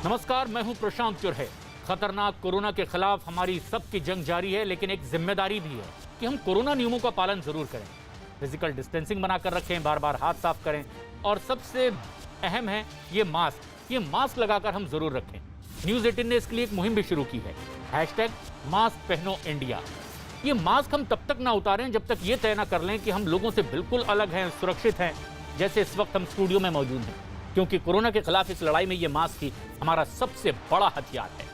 नमस्कार, मैं हूं प्रशांत चुरहे। खतरनाक कोरोना के खिलाफ हमारी सबकी जंग जारी है, लेकिन एक जिम्मेदारी भी है कि हम कोरोना नियमों का पालन जरूर करें। फिजिकल डिस्टेंसिंग बनाकर रखें, बार बार हाथ साफ करें और सबसे अहम है ये मास्क लगाकर हम जरूर रखें। न्यूज 18 ने इसके लिए एक मुहिम भी शुरू की है, #मास्क पहनो इंडिया। ये मास्क हम तब तक ना उतारें जब तक ये तय ना कर लें कि हम लोगों से बिल्कुल अलग हैं, सुरक्षित हैं, जैसे इस वक्त हम स्टूडियो में मौजूद हैं, क्योंकि कोरोना के खिलाफ इस लड़ाई में ये मास्क ही हमारा सबसे बड़ा हथियार है।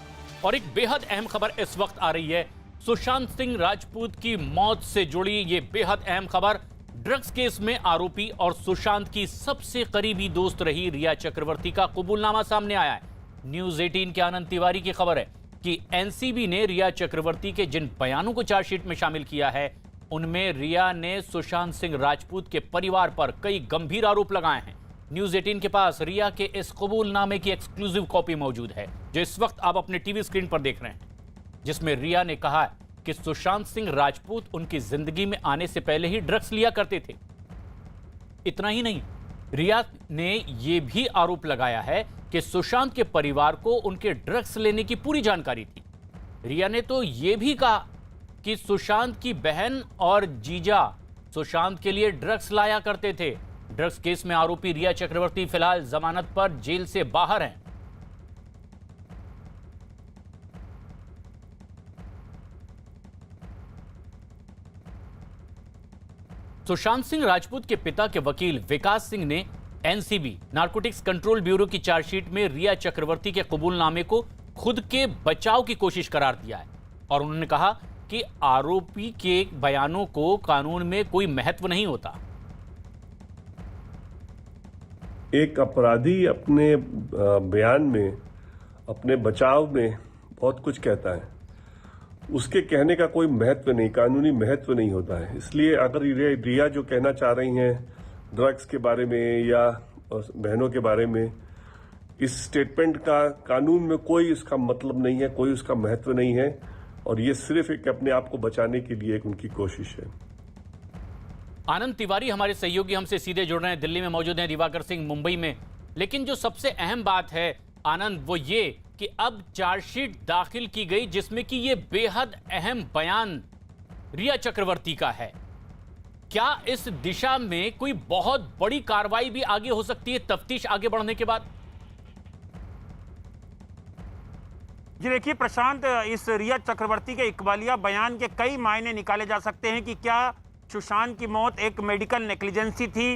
और एक बेहद अहम खबर इस वक्त आ रही है, सुशांत सिंह राजपूत की मौत से जुड़ी ये बेहद अहम खबर। ड्रग्स केस में आरोपी और सुशांत की सबसे करीबी दोस्त रही रिया चक्रवर्ती का कबूलनामा सामने आया है। न्यूज 18 के आनंद तिवारी की खबर है कि एनसीबी ने रिया चक्रवर्ती के जिन बयानों को चार्जशीट में शामिल किया है, उनमें रिया ने सुशांत सिंह राजपूत के परिवार पर कई गंभीर आरोप लगाए हैं। न्यूज 18 के पास रिया के इस कबूलनामे की एक्सक्लूसिव कॉपी मौजूद है, जो इस वक्त आप अपने टीवी स्क्रीन पर देख रहे हैं, जिसमें रिया ने कहा है कि सुशांत सिंह राजपूत उनकी जिंदगी में आने से पहले ही ड्रग्स लिया करते थे। इतना ही नहीं, रिया ने यह भी आरोप लगाया है कि सुशांत के परिवार को उनके ड्रग्स लेने की पूरी जानकारी थी। रिया ने तो यह भी कहा कि सुशांत की बहन और जीजा सुशांत के लिए ड्रग्स लाया करते थे। ड्रग्स केस में आरोपी रिया चक्रवर्ती फिलहाल जमानत पर जेल से बाहर हैं। सुशांत सिंह राजपूत के पिता के वकील विकास सिंह ने एनसीबी नारकोटिक्स कंट्रोल ब्यूरो की चार्जशीट में रिया चक्रवर्ती के कबूलनामे को खुद के बचाव की कोशिश करार दिया है और उन्होंने कहा कि आरोपी के बयानों को कानून में कोई महत्व नहीं होता। एक अपराधी अपने बयान में, अपने बचाव में बहुत कुछ कहता है, उसके कहने का कोई महत्व नहीं, कानूनी महत्व नहीं होता है। इसलिए अगर रिया जो कहना चाह रही हैं ड्रग्स के बारे में या बहनों के बारे में, इस स्टेटमेंट का कानून में कोई उसका मतलब नहीं है, कोई उसका महत्व नहीं है और ये सिर्फ एक अपने आप को बचाने के लिए एक उनकी कोशिश है। आनंद तिवारी हमारे सहयोगी हमसे सीधे जुड़ रहे हैं, दिल्ली में मौजूद हैं, दिवाकर सिंह मुंबई में। लेकिन जो सबसे अहम बात है आनंद, वो ये कि अब चार्जशीट दाखिल की गई जिसमें कि ये बेहद अहम बयान रिया चक्रवर्ती का है। क्या इस दिशा में कोई बहुत बड़ी कार्रवाई भी आगे हो सकती है तफ्तीश आगे बढ़ने के बाद? जी देखिए प्रशांत, इस रिया चक्रवर्ती के इकबालिया बयान के कई मायने निकाले जा सकते हैं कि क्या सुशांत की मौत एक मेडिकल नेग्लिजेंसी थी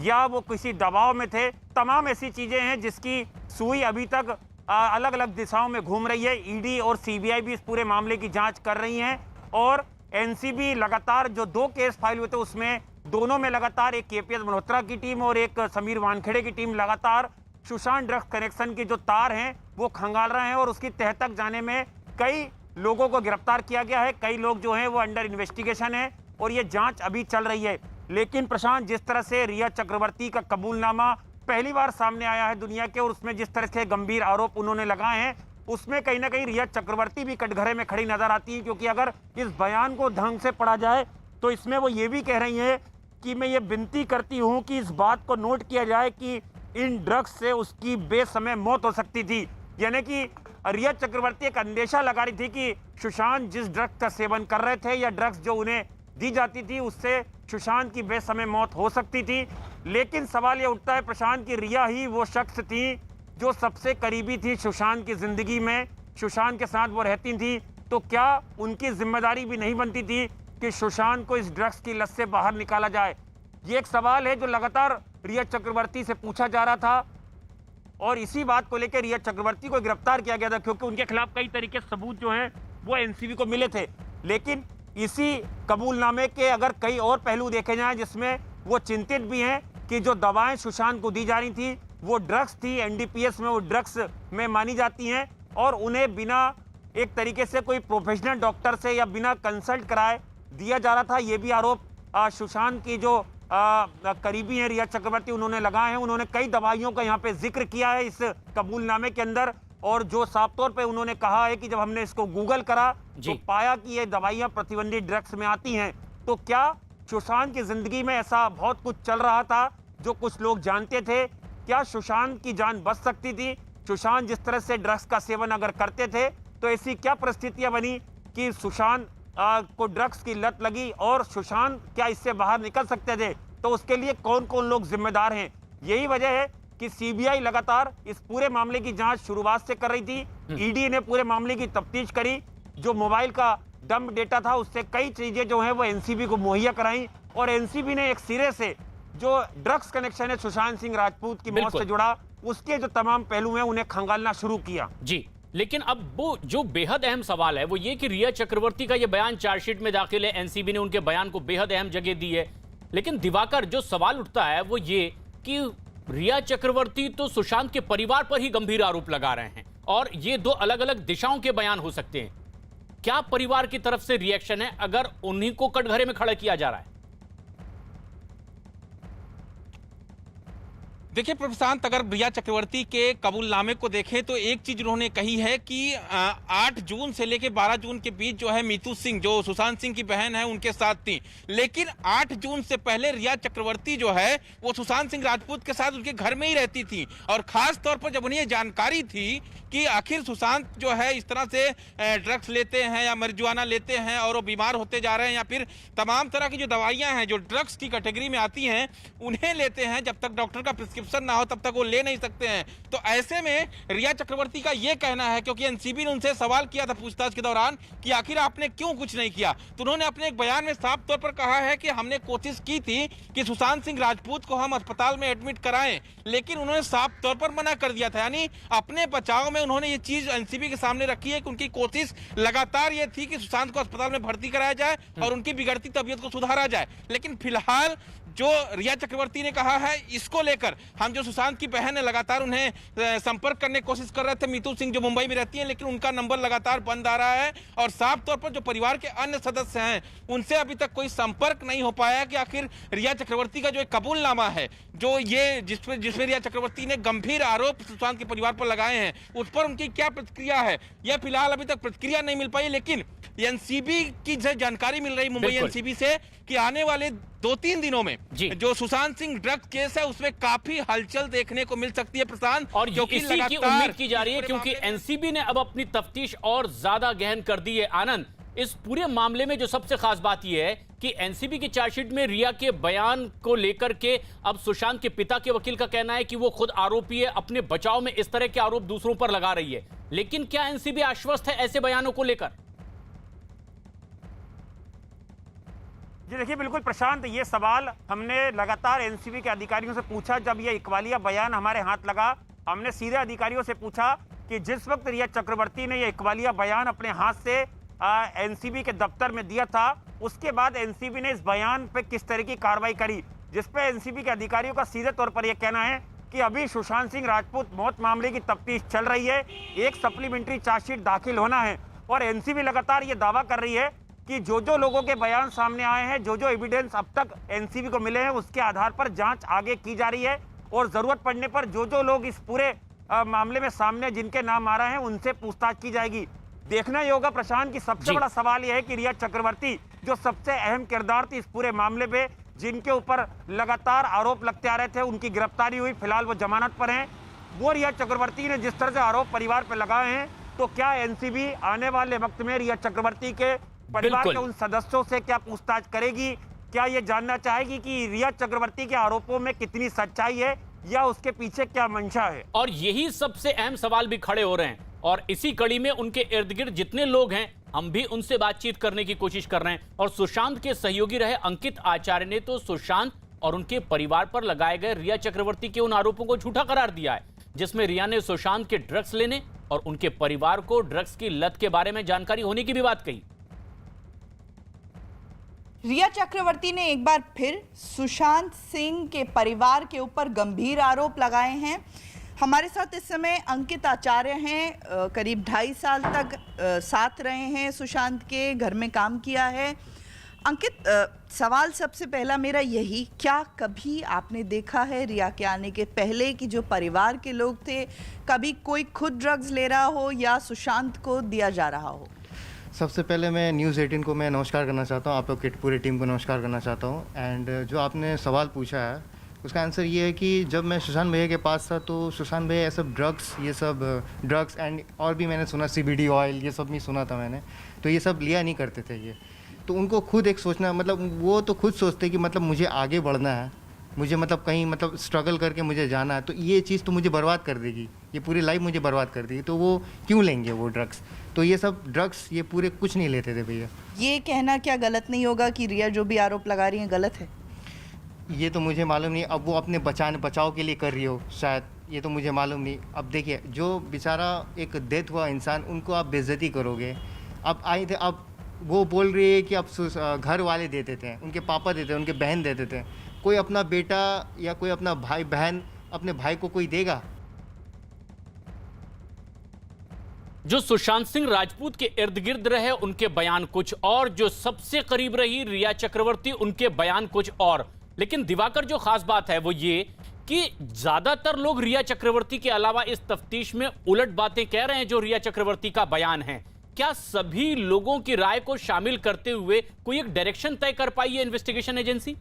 या वो किसी दबाव में थे। तमाम ऐसी चीजें हैं जिसकी सुई अभी तक अलग अलग दिशाओं में घूम रही है। ईडी और सीबीआई भी इस पूरे मामले की जांच कर रही हैं और एनसीबी लगातार जो 2 केस फाइल हुए थे उसमें दोनों में लगातार एक केपीएस मल्होत्रा की टीम और एक समीर वानखेड़े की टीम लगातार सुशांत ड्रग्स कनेक्शन के जो तार हैं वो खंगाल रहे हैं और उसकी तह तक जाने में कई लोगों को गिरफ्तार किया गया है। कई लोग जो हैं वो अंडर इन्वेस्टिगेशन है और ये जांच अभी चल रही है। लेकिन प्रशांत, जिस तरह से रिया चक्रवर्ती का कबूलनामा पहली बार सामने आया है दुनिया के और उसमें जिस तरह से गंभीर आरोप उन्होंने लगाए हैं, उसमें कहीं ना कहीं रिया चक्रवर्ती भी कटघरे में खड़ी नजर आती है, क्योंकि अगर इस बयान को ढंग से पढ़ा जाए तो इसमें वो ये भी कह रही है कि मैं ये विनती करती हूँ कि इस बात को नोट किया जाए कि इन ड्रग्स से उसकी बेसमय मौत हो सकती थी। यानी कि रिया चक्रवर्ती एक अंदेशा लगा रही थी कि सुशांत जिस ड्रग्स का सेवन कर रहे थे या ड्रग्स जो उन्हें दी जाती थी उससे सुशांत की बेसमय मौत हो सकती थी। लेकिन सवाल यह उठता है प्रशांत की रिया ही वो शख्स थी जो सबसे करीबी थी सुशांत की जिंदगी में, सुशांत के साथ वो रहती थी, तो क्या उनकी जिम्मेदारी भी नहीं बनती थी कि सुशांत को इस ड्रग्स की लत से बाहर निकाला जाए? ये एक सवाल है जो लगातार रिया चक्रवर्ती से पूछा जा रहा था और इसी बात को लेकर रिया चक्रवर्ती को गिरफ्तार किया गया था, क्योंकि उनके खिलाफ कई तरीके सबूत जो हैं वो एनसीबी को मिले थे। लेकिन इसी कबूलनामे के अगर कई और पहलू देखे जाएं जिसमें वो चिंतित भी हैं कि जो दवाएं सुशांत को दी जा रही थी वो ड्रग्स थी, एनडीपीएस में वो ड्रग्स में मानी जाती हैं और उन्हें बिना एक तरीके से कोई प्रोफेशनल डॉक्टर से या बिना कंसल्ट कराए दिया जा रहा था। ये भी आरोप सुशांत की जो करीबी हैं रिया चक्रवर्ती उन्होंने लगाए हैं। उन्होंने कई दवाइयों का यहाँ पे जिक्र किया है इस कबूलनामे के अंदर और जो साफ तौर पे उन्होंने कहा है कि जब हमने इसको गूगल करा तो पाया कि ये दवाइयां प्रतिबंधित ड्रग्स में आती हैं। तो क्या सुशांत की जिंदगी में ऐसा बहुत कुछ चल रहा था जो कुछ लोग जानते थे? क्या सुशांत की जान बच सकती थी? सुशांत जिस तरह से ड्रग्स का सेवन अगर करते थे तो ऐसी क्या परिस्थितियां बनी कि सुशांत को ड्रग्स की लत लगी और सुशांत क्या इससे बाहर निकल सकते थे, तो उसके लिए कौन कौन लोग जिम्मेदार हैं। यही वजह है कि सीबीआई लगातार इस पूरे मामले की जांच शुरुआत से कर रही थी। ईडी ने पूरे मामले की तफ्तीश करी, जो मोबाइल का डंप डेटा था उससे कई चीजें जो है वो एनसीबी को मुहैया कराई, और एनसीबी ने एक सिरे से जो ड्रग्स कनेक्शन है सुशांत सिंह राजपूत की मौत से जुड़ा, उसके जो तमाम पहलू हैं उन्हें खंगालना शुरू किया। जी, लेकिन अब वो जो बेहद अहम सवाल है वो ये कि रिया चक्रवर्ती का ये बयान चार्जशीट में दाखिल है, एनसीबी ने उनके बयान को बेहद अहम जगह दी है। लेकिन दिवाकर, जो सवाल उठता है वो ये कि रिया चक्रवर्ती तो सुशांत के परिवार पर ही गंभीर आरोप लगा रहे हैं और ये दो अलग अलग दिशाओं के बयान हो सकते हैं। क्या परिवार की तरफ से रिएक्शन है अगर उन्हीं को कटघरे में खड़ा किया जा रहा है? देखिए प्रशांत, अगर रिया चक्रवर्ती के कबूलनामे को देखें तो एक चीज उन्होंने कही है कि 8 जून से लेकर 12 जून के बीच जो है मीतू सिंह, जो सुशांत सिंह की बहन है, उनके साथ थी। लेकिन 8 जून से पहले रिया चक्रवर्ती जो है वो सुशांत सिंह राजपूत के साथ उनके घर में ही रहती थी, और खास तौर पर जब उन्हें जानकारी थी कि आखिर सुशांत जो है इस तरह से ड्रग्स लेते हैं या marijuana लेते हैं और वो बीमार होते जा रहे हैं, या फिर तमाम तरह की जो दवाइयां हैं जो ड्रग्स की कैटेगरी में आती हैं उन्हें लेते हैं, जब तक डॉक्टर का प्रिस्क्रिप्शन ना हो तब तक वो ले नहीं सकते हैं। तो ऐसे में रिया चक्रवर्ती का ये कहना है, क्योंकि एनसीबी ने उनसे सवाल किया था पूछताछ के दौरान कि आखिर आपने क्यों कुछ नहीं किया, तो उन्होंने अपने एक बयान में साफ तौर पर कहा है कि हमने कोशिश की थी कि सुशांत सिंह राजपूत को हम अस्पताल में एडमिट कराएं, लेकिन उन्होंने साफ तौर पर मना कर दिया था। यानी अपने बचाव में उन्होंने ये चीज एनसीबी के सामने रखी है कि उनकी कोशिश लगातार ये थी कि सुशांत को अस्पताल में भर्ती कराया जाए और उनकी बिगड़ती तबीयत को सुधारा जाए। लेकिन फिलहाल जो रिया चक्रवर्ती ने कहा है, इसको लेकर हम जो सुशांत की बहन है लगातार उन्हें संपर्क करने की कोशिश कर रहे थे, मीतू सिंह जो मुंबई में रहती हैं, लेकिन उनका नंबर लगातार बंद आ रहा है, और साफ तौर पर जो परिवार के अन्य सदस्य हैं उनसे अभी तक कोई संपर्क नहीं हो पाया कि आखिर रिया चक्रवर्ती का जो एक कबूलनामा है, जो ये जिसमें रिया चक्रवर्ती ने गंभीर आरोप सुशांत के परिवार पर लगाए हैं, उस पर उनकी क्या प्रतिक्रिया है, यह फिलहाल अभी तक प्रतिक्रिया नहीं मिल पाई। लेकिन एनसीबी की जानकारी मिल रही मुंबई एनसीबी से कि आने वाले 2-3 दिनों में जो सुशांत सिंह ड्रग्स केस है उसमें काफी हलचल देखने को मिल सकती है प्रशांत, और क्योंकि इसी की उम्मीद की जा रही है, क्योंकि एनसीबी ने अब अपनी तफ्तीश और ज्यादा गहन कर दी है। आनंद, इस पूरे मामले में जो सबसे खास बात यह है कि एनसीबी की चार्जशीट में रिया के बयान को लेकर के अब सुशांत के पिता के वकील का कहना है कि वो खुद आरोपी है, अपने बचाव में इस तरह के आरोप दूसरों पर लगा रही है। लेकिन क्या एनसीबी आश्वस्त है ऐसे बयानों को लेकर? जी देखिए, बिल्कुल प्रशांत, ये सवाल हमने लगातार एनसीबी के अधिकारियों से पूछा। जब ये इकबालिया बयान हमारे हाथ लगा, हमने सीधे अधिकारियों से पूछा कि जिस वक्त रिया चक्रवर्ती ने ये इकबालिया बयान अपने हाथ से एनसीबी के दफ्तर में दिया था, उसके बाद एनसीबी ने इस बयान पे किस तरह की कार्रवाई करी, जिस पे एनसीबी के अधिकारियों का सीधे तौर पर यह कहना है कि अभी सुशांत सिंह राजपूत मौत मामले की तफ्तीश चल रही है, एक सप्लीमेंट्री चार्जशीट दाखिल होना है, और एनसीबी लगातार ये दावा कर रही है कि जो लोगों के बयान सामने आए हैं, जो एविडेंस अब तक एनसीबी को मिले हैं, उसके आधार पर जांच आगे की जा रही है, और जरूरत पड़ने पर जो लोग इस पूरे मामले में सामने जिनके नाम आ रहे हैं उनसे पूछताछ की जाएगी। देखना ही होगा प्रशांत की सबसे बड़ा सवाल यह है कि रिया चक्रवर्ती जो सबसे अहम किरदार थी इस पूरे मामले पे, जिनके ऊपर लगातार आरोप लगते आ रहे थे, उनकी गिरफ्तारी हुई, फिलहाल वो जमानत पर हैं, वो रिया चक्रवर्ती ने जिस तरह से आरोप परिवार पर लगाए हैं, तो क्या एनसीबी आने वाले वक्त में रिया चक्रवर्ती के परिवार के उन सदस्यों से क्या पूछताछ करेगी? क्या ये जानना चाहेगी कि रिया चक्रवर्ती के आरोपों में कितनी सच्चाई है या उसके पीछे क्या मंशा है? और यही सबसे अहम सवाल भी खड़े हो रहे हैं, और इसी कड़ी में उनके इर्द गिर्द जितने लोग हैं हम भी उनसे बातचीत करने की कोशिश कर रहे हैं। और सुशांत के सहयोगी रहे अंकित आचार्य ने तो सुशांत और उनके परिवार पर लगाए गए रिया चक्रवर्ती के उन आरोपों को झूठा करार दिया है, जिसमें रिया ने सुशांत के ड्रग्स लेने और उनके परिवार को ड्रग्स की लत के बारे में जानकारी होने की भी बात कही। रिया चक्रवर्ती ने एक बार फिर सुशांत सिंह के परिवार के ऊपर गंभीर आरोप लगाए हैं। हमारे साथ इस समय अंकित आचार्य हैं, करीब 2.5 साल तक साथ रहे हैं, सुशांत के घर में काम किया है। अंकित, सवाल सबसे पहला मेरा यही, क्या कभी आपने देखा है रिया के आने के पहले कि जो परिवार के लोग थे, कभी कोई खुद ड्रग्स ले रहा हो या सुशांत को दिया जा रहा हो? सबसे पहले मैं न्यूज़ 18 को मैं नमस्कार करना चाहता हूँ, आप लोग की पूरी टीम को नमस्कार करना चाहता हूँ। एंड जो आपने सवाल पूछा है उसका आंसर ये है कि जब मैं सुशांत भैया के पास था तो सुशांत भैया ये सब ड्रग्स एंड और भी मैंने सुना CBD ऑयल, ये सब नहीं सुना था मैंने, तो ये सब लिया नहीं करते थे ये। तो उनको खुद एक सोचना, मतलब वो तो खुद सोचते कि मतलब मुझे आगे बढ़ना है, मुझे मतलब कहीं मतलब स्ट्रगल करके मुझे जाना है, तो ये चीज़ तो मुझे बर्बाद कर देगी, ये पूरी लाइफ मुझे बर्बाद कर देगी, तो वो क्यों लेंगे वो ड्रग्स। तो ये सब ड्रग्स ये पूरे कुछ नहीं लेते थे भैया। ये कहना क्या गलत नहीं होगा कि रिया जो भी आरोप लगा रही है गलत है? ये तो मुझे मालूम नहीं, अब वो अपने बचाव के लिए कर रही हो शायद, ये तो मुझे मालूम नहीं। अब देखिए, जो बेचारा एक डेथ हुआ इंसान, उनको आप बेइज्जती करोगे। अब आए थे, अब वो बोल रही है कि अब घर वाले देते थे, उनके पापा देते थे, उनके बहन देते थे, कोई अपना बेटा या कोई अपना भाई बहन अपने भाई को कोई देगा? जो सुशांत सिंह राजपूत के इर्द गिर्द रहे उनके बयान कुछ और, जो सबसे करीब रही रिया चक्रवर्ती उनके बयान कुछ और। लेकिन दिवाकर, जो खास बात है वो ये कि ज्यादातर लोग रिया चक्रवर्ती के अलावा इस तफ्तीश में उलट बातें कह रहे हैं जो रिया चक्रवर्ती का बयान है। क्या सभी लोगों की राय को शामिल करते हुए कोई एक डायरेक्शन तय कर पाई है इन्वेस्टिगेशन एजेंसी?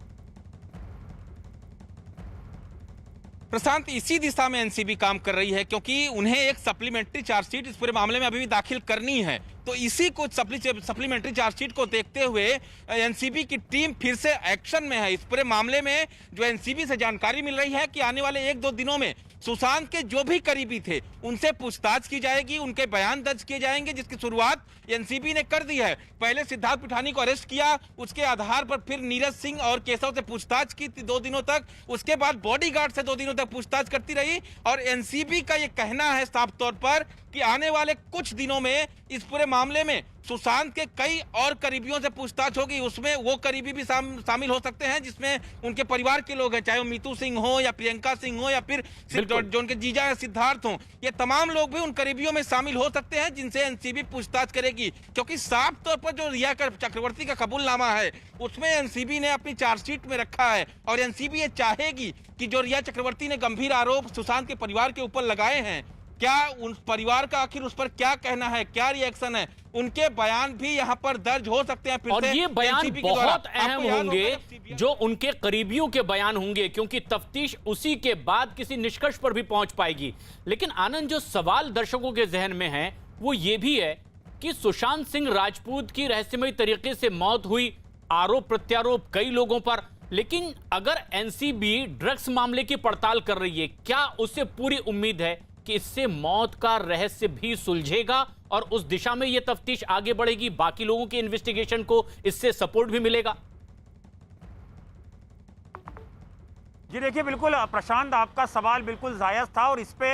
प्रशांत, इसी दिशा में एनसीबी काम कर रही है, क्योंकि उन्हें एक सप्लीमेंट्री चार्जशीट इस पूरे मामले में अभी भी दाखिल करनी है। तो इसी को सप्लीमेंट्री चार्जशीट को देखते हुए एनसीबी की टीम फिर से एक्शन में है। इस पूरे मामले में जो एनसीबी से जानकारी मिल रही है कि आने वाले 1-2 दिनों में सुशांत के जो भी करीबी थे उनसे पूछताछ की जाएगी, उनके बयान दर्ज किए जाएंगे, जिसकी शुरुआत एनसीबी ने कर दी है। पहले सिद्धार्थ पिठानी को अरेस्ट किया, उसके आधार पर फिर नीरज सिंह और केशव से पूछताछ की 2 दिनों तक, उसके बाद बॉडीगार्ड से 2 दिनों तक पूछताछ करती रही। और एनसीबी का यह कहना है साफ तौर पर कि आने वाले कुछ दिनों में इस पूरे मामले में सुशांत के कई और करीबियों से पूछताछ होगी। उसमें वो करीबी भी शामिल हो सकते हैं जिसमें उनके परिवार के लोग हैं, चाहे वो मीतू सिंह हो या प्रियंका सिंह हो या फिर जो उनके जीजा है सिद्धार्थ हो, ये तमाम लोग भी उन करीबियों में शामिल हो सकते हैं जिनसे एनसीबी पूछताछ करेगी। क्योंकि साफ तौर पर जो रिया चक्रवर्ती का कबूलनामा है उसमें एनसीबी ने अपनी चार्जशीट में रखा है और एनसीबी ये चाहेगी कि जो रिया चक्रवर्ती ने गंभीर आरोप सुशांत के परिवार के ऊपर लगाए हैं, क्या उन परिवार का आखिर उस पर क्या कहना है, क्या रिएक्शन है, उनके बयान भी यहाँ पर दर्ज हो सकते हैं फिर और से ये बयान बहुत अहम होंगे, जो उनके करीबियों के बयान होंगे, क्योंकि तफ्तीश उसी के बाद किसी निष्कर्ष पर भी पहुंच पाएगी। लेकिन आनंद, जो सवाल दर्शकों के जहन में है वो ये भी है कि सुशांत सिंह राजपूत की रहस्यमय तरीके से मौत हुई, आरोप प्रत्यारोप कई लोगों पर, लेकिन अगर एनसीबी ड्रग्स मामले की पड़ताल कर रही है, क्या उससे पूरी उम्मीद है कि इससे मौत का रहस्य भी सुलझेगा और उस दिशा में यह तफ्तीश आगे बढ़ेगी, बाकी लोगों के इन्वेस्टिगेशन को इससे सपोर्ट भी मिलेगा? जी देखिए, बिल्कुल प्रशांत, आपका सवाल बिल्कुल जायज था और इस पे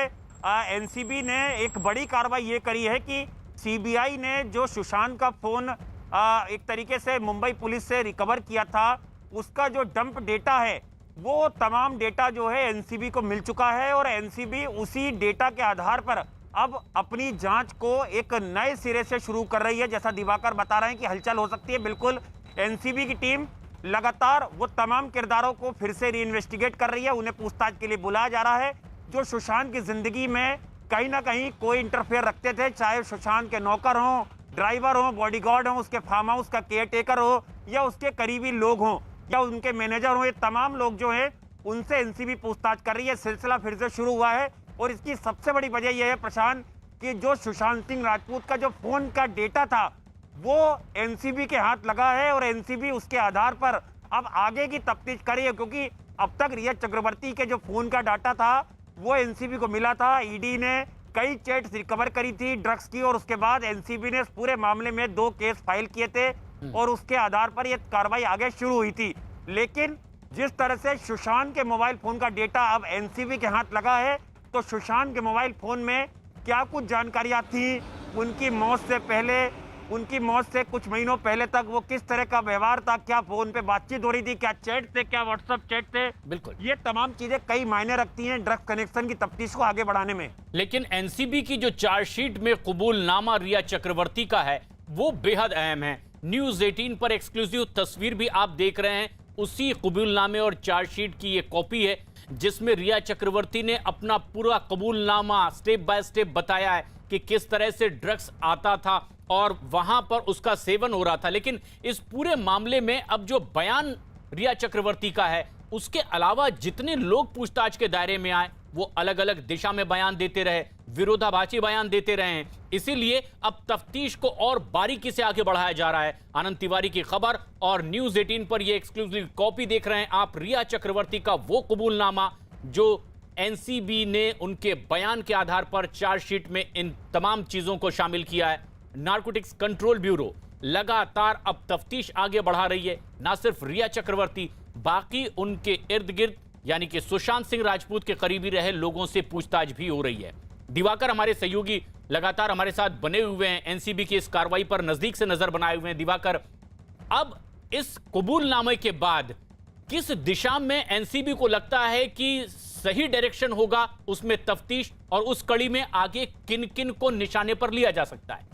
एनसीबी ने एक बड़ी कार्रवाई ये करी है कि सीबीआई ने जो सुशांत का फोन एक तरीके से मुंबई पुलिस से रिकवर किया था, उसका जो डंप डेटा है वो तमाम डेटा जो है एनसीबी को मिल चुका है और एनसीबी उसी डेटा के आधार पर अब अपनी जांच को एक नए सिरे से शुरू कर रही है। जैसा दिवाकर बता रहे हैं कि हलचल हो सकती है, बिल्कुल एनसीबी की टीम लगातार वो तमाम किरदारों को फिर से रीइन्वेस्टिगेट कर रही है, उन्हें पूछताछ के लिए बुलाया जा रहा है जो सुशांत की जिंदगी में कहीं ना कहीं कोई इंटरफेयर रखते थे, चाहे सुशांत के नौकर हों, ड्राइवर हों, बॉडीगार्ड हों, उसके फार्म हाउस का केयरटेकर हो या उसके करीबी लोग हों या उनके मैनेजर हो, ये तमाम लोग जो हैं उनसे एनसीबी पूछताछ कर रही है। सिलसिला फिर से शुरू हुआ है और इसकी सबसे बड़ी वजह यह है प्रशांत कि जो सुशांत सिंह राजपूत का जो फोन का डेटा था वो एनसीबी के हाथ लगा है और एनसीबी उसके आधार पर अब आगे की तफ्तीश करी है, क्योंकि अब तक रिया चक्रवर्ती के जो फोन का डाटा था वो एनसीबी को मिला था। ईडी ने कई चैट्स रिकवर करी थी ड्रग्स की और उसके बाद एनसीबी ने इस पूरे मामले में 2 केस फाइल किए थे और उसके आधार पर यह कार्रवाई आगे शुरू हुई थी। लेकिन जिस तरह से सुशांत के मोबाइल फोन का डेटा अब एनसीबी के हाथ लगा है, तो सुशांत के मोबाइल फोन में क्या कुछ जानकारियां थी, उनकी मौत से पहले, उनकी मौत से कुछ महीनों पहले तक वो किस तरह का व्यवहार था, क्या फोन पे बातचीत हो रही थी, क्या चैट थे, क्या व्हाट्सएप चैट थे, बिल्कुल ये तमाम चीजें कई मायने रखती हैं ड्रग्स कनेक्शन की तफ्तीश को आगे बढ़ाने में। लेकिन एनसीबी की जो चार्जशीट में कबूलनामा रिया चक्रवर्ती का है वो बेहद अहम है। न्यूज 18 पर एक्सक्लूसिव तस्वीर भी आप देख रहे हैं, उसी कबूलनामे और चार्जशीट की ये कॉपी है जिसमें रिया चक्रवर्ती ने अपना पूरा कबूलनामा स्टेप बाय स्टेप बताया है कि किस तरह से ड्रग्स आता था और वहां पर उसका सेवन हो रहा था। लेकिन इस पूरे मामले में अब जो बयान रिया चक्रवर्ती का है उसके अलावा जितने लोग पूछताछ के दायरे में आए वो अलग अलग दिशा में बयान देते रहे, विरोधाभासी बयान देते रहे हैं। इसीलिए अब तफ्तीश को और बारीकी से आगे बढ़ाया जा रहा है। आनंद तिवारी की खबर और न्यूज 18 पर यह एक्सक्लूसिव कॉपी देख रहे हैं आप। रिया चक्रवर्ती का वो कबूलनामा जो एनसीबी ने उनके बयान के आधार पर चार्जशीट में इन तमाम चीजों को शामिल किया है। नारकोटिक्स कंट्रोल ब्यूरो लगातार अब तफ्तीश आगे बढ़ा रही है। ना सिर्फ रिया चक्रवर्ती, बाकी उनके इर्द गिर्द यानी कि सुशांत सिंह राजपूत के करीबी रहे लोगों से पूछताछ भी हो रही है। दिवाकर हमारे सहयोगी लगातार हमारे साथ बने हुए हैं, एनसीबी की इस कार्रवाई पर नजदीक से नजर बनाए हुए हैं। दिवाकर, अब इस कबूलनामे के बाद किस दिशा में एनसीबी को लगता है कि सही डायरेक्शन होगा उसमें तफ्तीश, और उस कड़ी में आगे किन किन को निशाने पर लिया जा सकता है?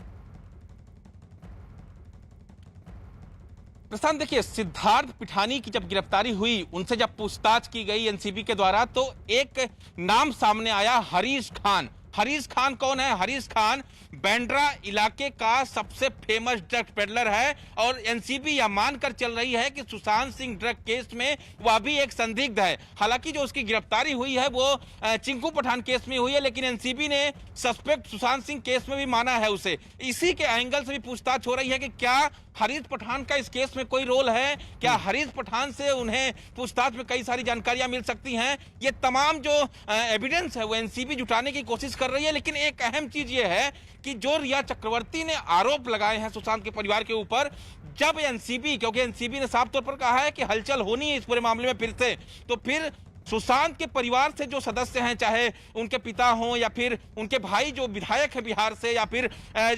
प्रशांत, देखिए, सिद्धार्थ पिठानी की जब गिरफ्तारी हुई, उनसे जब पूछताछ की गई एनसीबी के द्वारा, तो एक नाम सामने आया, हरीश खान। हरीश खान कौन है? हरीश खान बांद्रा इलाके का सबसे फेमस ड्रग पेडलर है और एनसीबी यह मानकर चल रही है कि सुशांत सिंह ड्रग केस में वह भी एक संदिग्ध है। हालांकि जो उसकी गिरफ्तारी हुई है वो चिंकू पठान केस में हुई है, लेकिन एनसीबी ने सस्पेक्ट सुशांत सिंह केस में भी माना है उसे। इसी के एंगल से भी पूछताछ हो रही है कि क्या हरीश पठान का इस केस में कोई रोल है, क्या हरीश पठान से उन्हें पूछताछ में कई सारी जानकारियां मिल सकती हैं। ये तमाम जो एविडेंस है वो एनसीबी जुटाने की कोशिश कर रही है। लेकिन एक अहम चीज ये है कि जो रिया चक्रवर्ती ने आरोप लगाए हैं सुशांत के परिवार के ऊपर, जब एनसीबी, क्योंकि एनसीबी ने साफ तौर पर कहा है कि हलचल होनी है इस पूरे मामले में फिर से, तो फिर सुशांत के परिवार से जो सदस्य हैं, चाहे उनके पिता हों या फिर उनके भाई जो विधायक है बिहार से, या फिर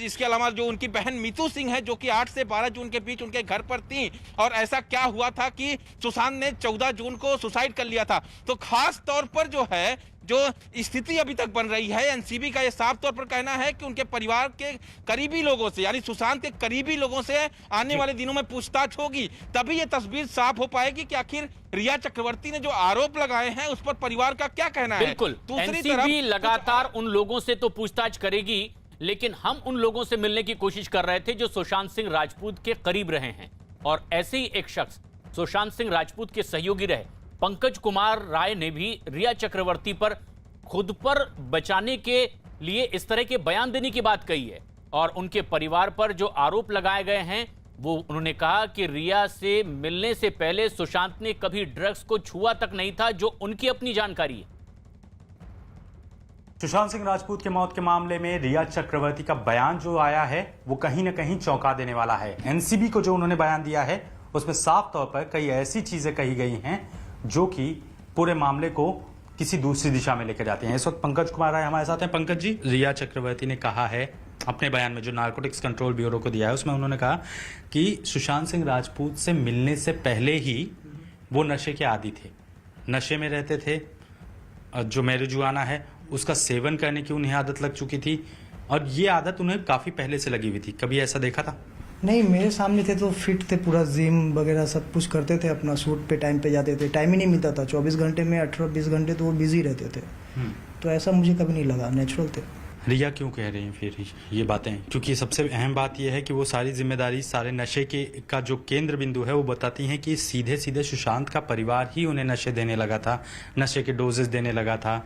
इसके अलावा जो उनकी बहन मीतू सिंह है जो कि 8 से 12 जून के बीच उनके घर पर थी, और ऐसा क्या हुआ था कि सुशांत ने 14 जून को सुसाइड कर लिया था। तो खास तौर पर जो है, जो स्थिति अभी तक बन रही है, एनसीबी का यह साफ तौर पर कहना है कि उनके परिवार के करीबी लोगों से, यानी सुशांत के करीबी लोगों से आने वाले दिनों में पूछताछ होगी, तभी यह तस्वीर साफ हो पाएगी कि आखिर रिया चक्रवर्ती ने जो आरोप लगाए हैं उस पर परिवार का क्या कहना है। बिल्कुल, एनसीबी लगातार उन लोगों से तो पूछताछ करेगी, लेकिन हम उन लोगों से मिलने की कोशिश कर रहे थे जो सुशांत सिंह राजपूत के करीब रहे हैं, और ऐसे ही एक शख्स सुशांत सिंह राजपूत के सहयोगी रहे पंकज कुमार राय ने भी रिया चक्रवर्ती पर खुद पर बचाने के लिए इस तरह के बयान देने की बात कही है, और उनके परिवार पर जो आरोप लगाए गए हैं वो उन्होंने कहा कि रिया से मिलने से पहले सुशांत ने कभी ड्रग्स को छुआ तक नहीं था, जो उनकी अपनी जानकारी है। सुशांत सिंह राजपूत के मौत के मामले में रिया चक्रवर्ती का बयान जो आया है वो कहीं ना कहीं चौंका देने वाला है। एनसीबी को जो उन्होंने बयान दिया है उसमें साफ तौर पर कई ऐसी चीजें कही गई हैं जो कि पूरे मामले को किसी दूसरी दिशा में लेकर जाते हैं। इस वक्त पंकज कुमार राय हमारे साथ हैं। पंकज जी, रिया चक्रवर्ती ने कहा है अपने बयान में जो नारकोटिक्स कंट्रोल ब्यूरो को दिया है, उसमें उन्होंने कहा कि सुशांत सिंह राजपूत से मिलने से पहले ही वो नशे के आदी थे, नशे में रहते थे, जो मैरिजुआना है उसका सेवन करने की उन्हें आदत लग चुकी थी, और ये आदत उन्हें काफी पहले से लगी हुई थी। कभी ऐसा देखा था? नहीं, मेरे सामने थे तो फिट थे, पूरा जिम वगैरह सब कुछ करते थे, अपना शूट पे टाइम पे जाते थे, टाइम ही नहीं मिलता था। 24 घंटे में 18-20 घंटे तो वो बिजी रहते थे, तो ऐसा मुझे कभी नहीं लगा, नेचुरल थे। रिया क्यों कह रही हैं फिर ये बातें? क्योंकि सबसे अहम बात यह है कि वो सारी जिम्मेदारी, सारे नशे के का जो केंद्र बिंदु है वो बताती हैं कि सीधे सीधे सुशांत का परिवार ही उन्हें नशे देने लगा था, नशे के डोजेस देने लगा था,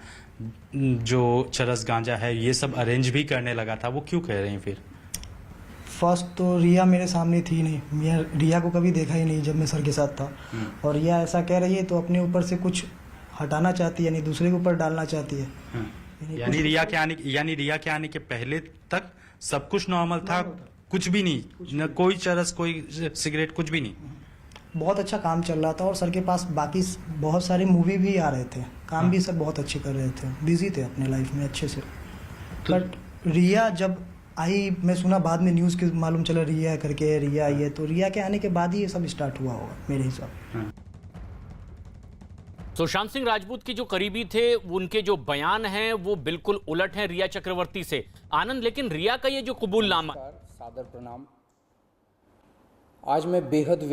जो चरस गांजा है ये सब अरेंज भी करने लगा था। वो क्यों कह रहे हैं फिर? फर्स्ट तो रिया मेरे सामने थी नहीं, मैं रिया को कभी देखा ही नहीं जब मैं सर के साथ था, और रिया ऐसा कह रही है तो अपने ऊपर से कुछ हटाना चाहती है, यानी दूसरे के ऊपर डालना चाहती है। यानी रिया के आने के पहले तक सब कुछ नॉर्मल था, कुछ भी नहीं, न कोई चरस, कोई सिगरेट, कुछ भी नहीं। बहुत अच्छा काम चल रहा था, और सर के पास बाकी बहुत सारे मूवी भी आ रहे थे, काम भी सब बहुत अच्छे कर रहे थे, बिजी थे अपने लाइफ में अच्छे से। बट रिया जब आई, मैं सुना बाद में न्यूज़ के मालूम चला रिया करके, रिया आई है, तो रिया के आने के बाद ही ये सब स्टार्ट हुआ होगा मेरे हिसाब। सुशांत सिंह राजपूत के जो करीबी थे उनके जो बयान हैं वो बिल्कुल उलट हैं रिया चक्रवर्ती से। आनंद, लेकिन रिया का ये जो कबूलनामा, सादर प्रणाम। आज मैं बेहद